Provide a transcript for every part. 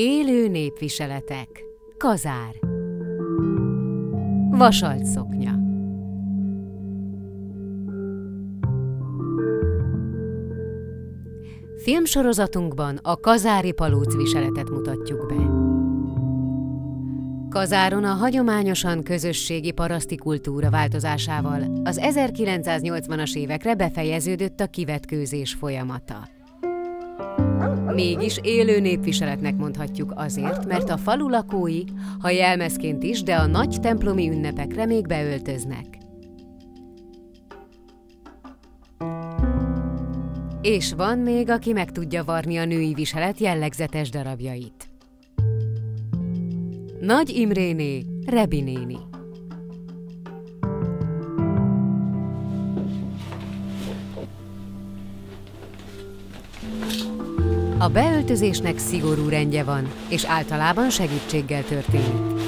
Élő népviseletek. Kazár. Vasalt szoknya. Filmsorozatunkban a kazári palóc viseletet mutatjuk be. Kazáron a hagyományosan közösségi paraszti kultúra változásával az 1980-as évekre befejeződött a kivetkőzés folyamata. Mégis élő népviseletnek mondhatjuk azért, mert a falu lakói, ha jelmezként is, de a nagy templomi ünnepekre még beöltöznek. És van még, aki meg tudja varni a női viselet jellegzetes darabjait. Nagy Imréné, Rebi néni. A beöltözésnek szigorú rendje van, és általában segítséggel történik.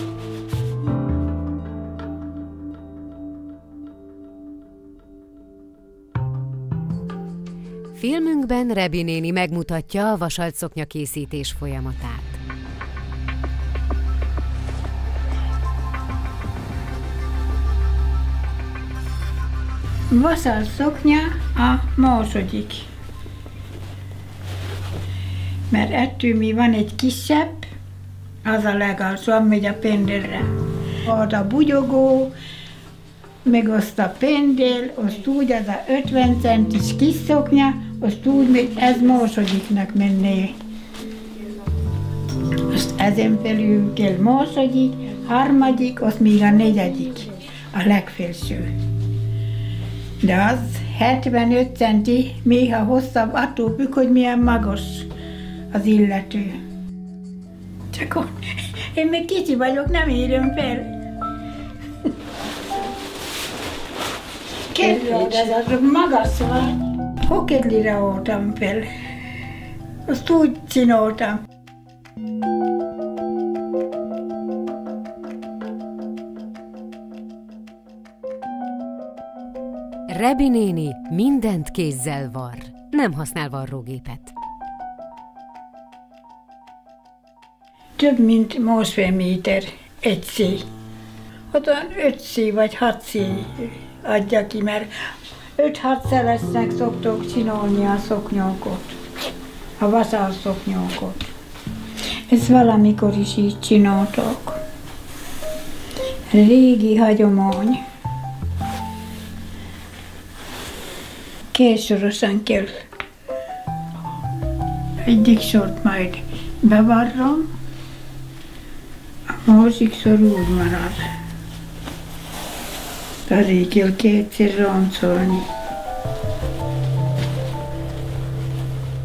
Filmünkben Rebi néni megmutatja a vasalt szoknya készítés folyamatát. Vasalt szoknya a második. Mert ettől mi van egy kisebb, az a legalsó, ami a pendélre. Ott a bugyogó, meg azt a pendél, azt úgy az a 50 centis kis szoknya, azt úgy még ez másodiknak menné. Azt ezen felül kell második, harmadik, azt még a negyedik, a legfelső. De az 75 centi, néha hosszabb, attól függ, hogy milyen magas az illető. Csak én még kicsi vagyok, nem érem fel. Kedves, ez az magas van. Hokedlire voltam fel. Azt úgy csináltam. Rebi néni mindent kézzel varr, nem használ varrógépet. Több mint másfél méter egy szély. Ott van 5 szély vagy 6 szély adja ki, mert 5-6 szelesnek szoktok csinálni a szoknyókot, a vasalt szoknyókot. Ez valamikor is így csináltak. Régi hagyomány. Kétsorosan kell. Egyik sort majd bevarrom, a másik sor úgy marad. Azért kell kétszer roncolni.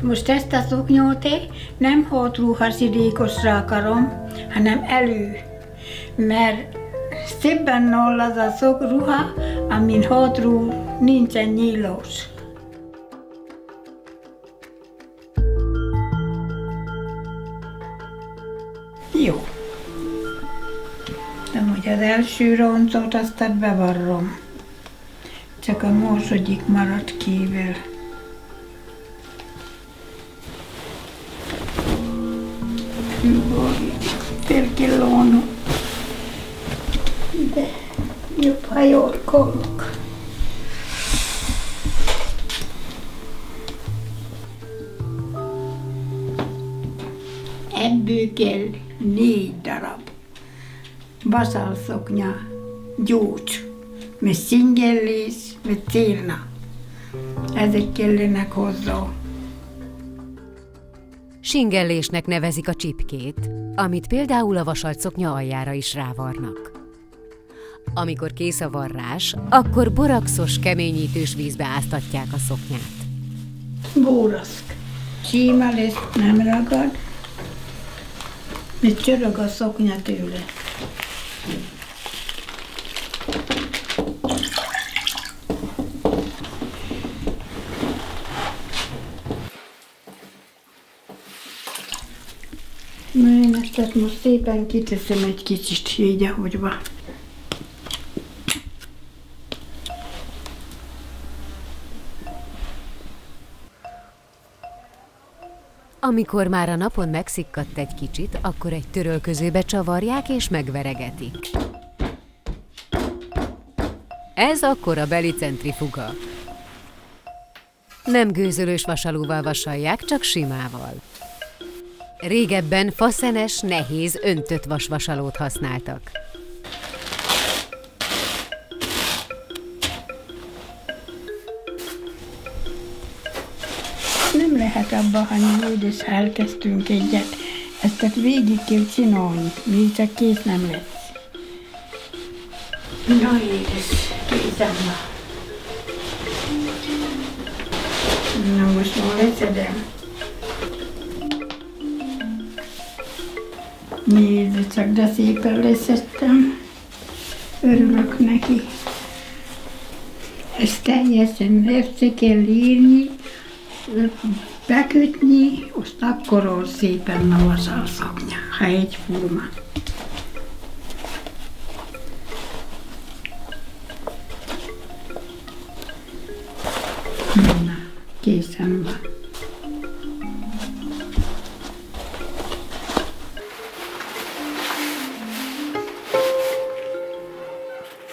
Most ezt a szoknyót nem hátrúhasítékosra akarom, hanem elő, mert szépen nól az a szokruha, amin hátrú nincsen nyílós. Jó. De hogy az első roncot azt bevarrom. Csak a második maradt kívül. Fél kilónú. De jobb, ha jól kollok. Ebből kell 4 darab vasalt szoknya, gyógy, meg szingellés, meg célna. Ezek kellenek hozzá. Singellésnek nevezik a csipkét, amit például a vasalt szoknya aljára is rávarnak. Amikor kész a varrás, akkor boraxos, keményítős vízbe áztatják a szoknyát. Bóraszk. Síma lesz, nem ragad, mert csörög a szoknya tőle. Én ezt most szépen kiteszem egy kicsit így, ahogy van. A Amikor már a napon megszikkadt egy kicsit, akkor egy törölközőbe csavarják és megveregetik. Ez akkor a belicentrifuga. Nem gőzölős vasalóval vasalják, csak simával. Régebben faszenes, nehéz, öntött vasvasalót használtak. Nem lehet abba hagyni, hogy és elkezdtünk egyet. Ezt csak végig kell csinálni, még csak kész nem lesz. Na édes, kézem van. Na most már leszedem. Nézd csak, de szépen leszedtem. Örülök neki. Ezt teljesen össze kell írni, bekötni, azt akkor szépen a vasalszaknya, ha egyforma. Na, készen van.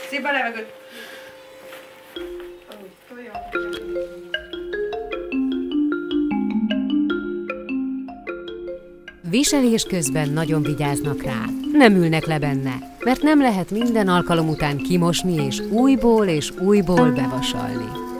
Szépen levegőt! Viselés közben nagyon vigyáznak rá. Nem ülnek le benne, mert nem lehet minden alkalom után kimosni és újból bevasalni.